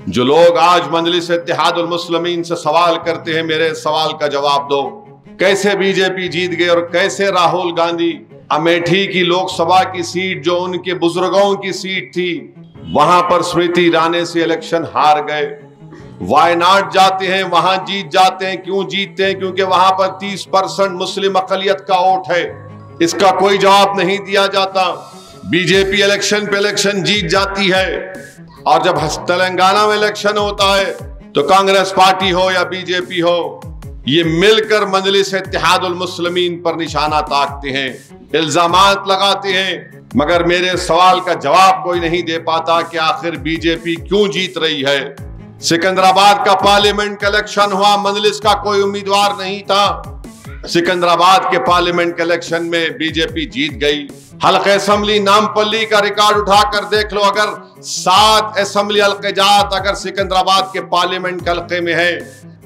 जो लोग आज मजलिस इत्तेहादुल मुस्लिमीन से सवाल करते हैं, मेरे सवाल का जवाब दो। कैसे बीजेपी जीत गई और कैसे राहुल गांधी अमेठी की लोकसभा की सीट, जो उनके बुजुर्गों की सीट थी, वहां पर स्मृति ईरानी से इलेक्शन हार गए। वायनाड जाते हैं, वहां जीत जाते हैं। क्यों जीतते हैं? क्योंकि वहां पर 30% मुस्लिम अकलियत का वोट है। इसका कोई जवाब नहीं दिया जाता। बीजेपी इलेक्शन पे इलेक्शन जीत जाती है, और जब तेलंगाना में इलेक्शन होता है तो कांग्रेस पार्टी हो या बीजेपी हो, ये मिलकर मजलिस इत्तेहादुल मुस्लिमीन पर निशाना ताकते हैं, इल्जामात लगाते हैं, मगर मेरे सवाल का जवाब कोई नहीं दे पाता कि आखिर बीजेपी क्यों जीत रही है। सिकंदराबाद का पार्लियामेंट का इलेक्शन हुआ, मजलिस का कोई उम्मीदवार नहीं था। सिकंदराबाद के पार्लियामेंट के इलेक्शन में बीजेपी जीत गई। हल्के असेंबली नामपल्ली का रिकॉर्ड उठाकर देख लो, अगर 7 असेंबली हल्के जात अगर सिकंदराबाद के पार्लियामेंट के हल्के में है,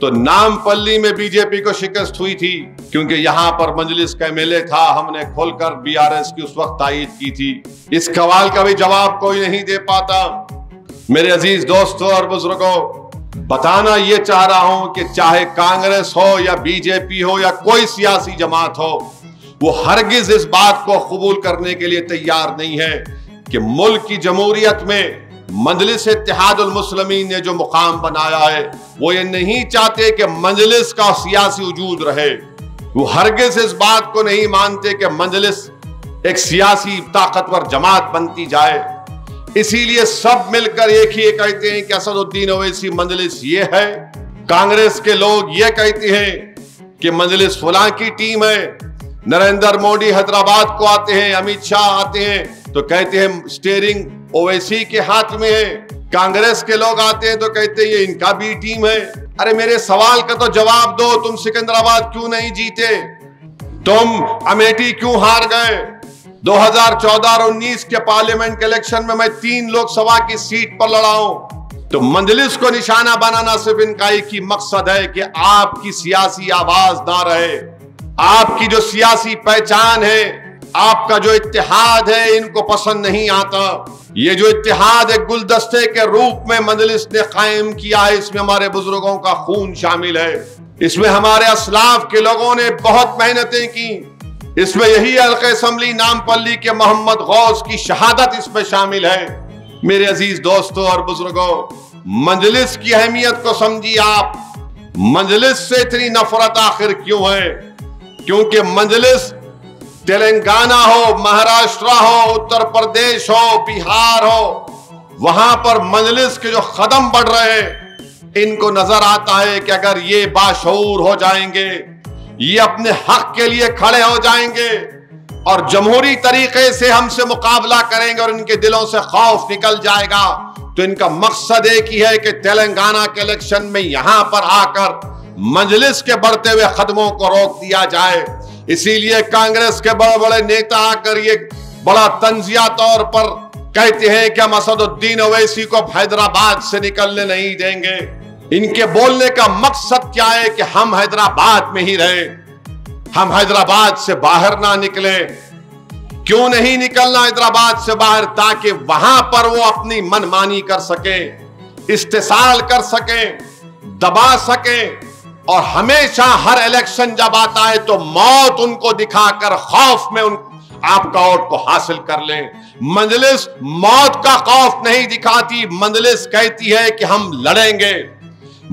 तो नामपल्ली में बीजेपी को शिकस्त हुई थी, क्योंकि यहां पर मजलिस का एमएलए था। हमने खोलकर बीआरएस की उस वक्त तायीद की थी। इस सवाल का भी जवाब कोई नहीं दे पाता। मेरे अजीज दोस्तों और बुजुर्गों, बताना ये चाह रहा हूं कि चाहे कांग्रेस हो या बीजेपी हो या कोई सियासी जमात हो, वो हरगिज इस बात को कबूल करने के लिए तैयार नहीं है कि मुल्क की जमहूरियत में मजलिस इत्तेहादुल मुस्लिमीन ने जो मुकाम बनाया है, वो ये नहीं चाहते कि मजलिस का सियासी वजूद रहे। वो हरगिज इस बात को नहीं मानते कि मजलिस एक सियासी ताकतवर जमात बनती जाए। इसीलिए सब मिलकर एक ही कहते हैं कि असदुद्दीन ओवैसी मजलिस ये है। कांग्रेस के लोग ये कहते हैं कि मजलिस फलां की टीम है। नरेंद्र मोदी हैदराबाद को आते हैं, अमित शाह आते हैं तो कहते हैं स्टीयरिंग ओवैसी के हाथ में है। कांग्रेस के लोग आते हैं तो कहते हैं ये इनका भी टीम है। अरे मेरे सवाल का तो जवाब दो। तुम सिकंदराबाद क्यों नहीं जीते? तुम अमेठी क्यों हार गए? 2014 और 19 के पार्लियामेंट के इलेक्शन में मैं 3 लोकसभा की सीट पर लड़ा हूं। तो मजलिस को निशाना बनाना सिर्फ इनका एक ही मकसद है कि आपकी सियासी आवाज ना रहे, आपकी जो सियासी पहचान है, आपका जो इत्तेहाद है, इनको पसंद नहीं आता। ये जो इत्तेहाद एक गुलदस्ते के रूप में मजलिस ने कायम किया है, इसमें हमारे बुजुर्गों का खून शामिल है, इसमें हमारे असलाफ के लोगों ने बहुत मेहनतें की, इसमें यही हल्के असेंबली नामपल्ली के मोहम्मद गौस की शहादत इसमें शामिल है। मेरे अजीज दोस्तों और बुजुर्गों, मजलिस की अहमियत को समझिए आप। मजलिस से इतनी नफरत आखिर क्यों है? क्योंकि मजलिस तेलंगाना हो, महाराष्ट्र हो, उत्तर प्रदेश हो, बिहार हो, वहां पर मजलिस के जो कदम बढ़ रहे हैं, इनको नजर आता है कि अगर ये बाशऊर हो जाएंगे, ये अपने हक के लिए खड़े हो जाएंगे और जमहूरी तरीके से हमसे मुकाबला करेंगे और इनके दिलों से खौफ निकल जाएगा, तो इनका मकसद एक ही है कि तेलंगाना के इलेक्शन में यहां पर आकर मजलिस के बढ़ते हुए कदमों को रोक दिया जाए। इसीलिए कांग्रेस के बड़े बड़े नेता आकर ये बड़ा तंजिया तौर पर कहते हैं कि हम असदुद्दीन ओवैसी को हैदराबाद से निकलने नहीं देंगे। इनके बोलने का मकसद क्या है कि हम हैदराबाद में ही रहे, हम हैदराबाद से बाहर ना निकले। क्यों नहीं निकलना हैदराबाद से बाहर? ताकि वहां पर वो अपनी मनमानी कर सके, इस्तेसाल कर सके, दबा सके, और हमेशा हर इलेक्शन जब आता है तो मौत उनको दिखाकर खौफ में आपका वोट को हासिल कर ले। मजलिस मौत का खौफ नहीं दिखाती, मजलिस कहती है कि हम लड़ेंगे।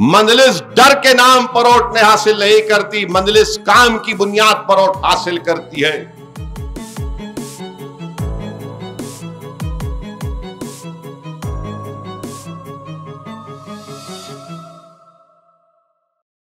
मजलिस डर के नाम पर वोट हासिल नहीं करती, मजलिस काम की बुनियाद पर वोट हासिल करती है।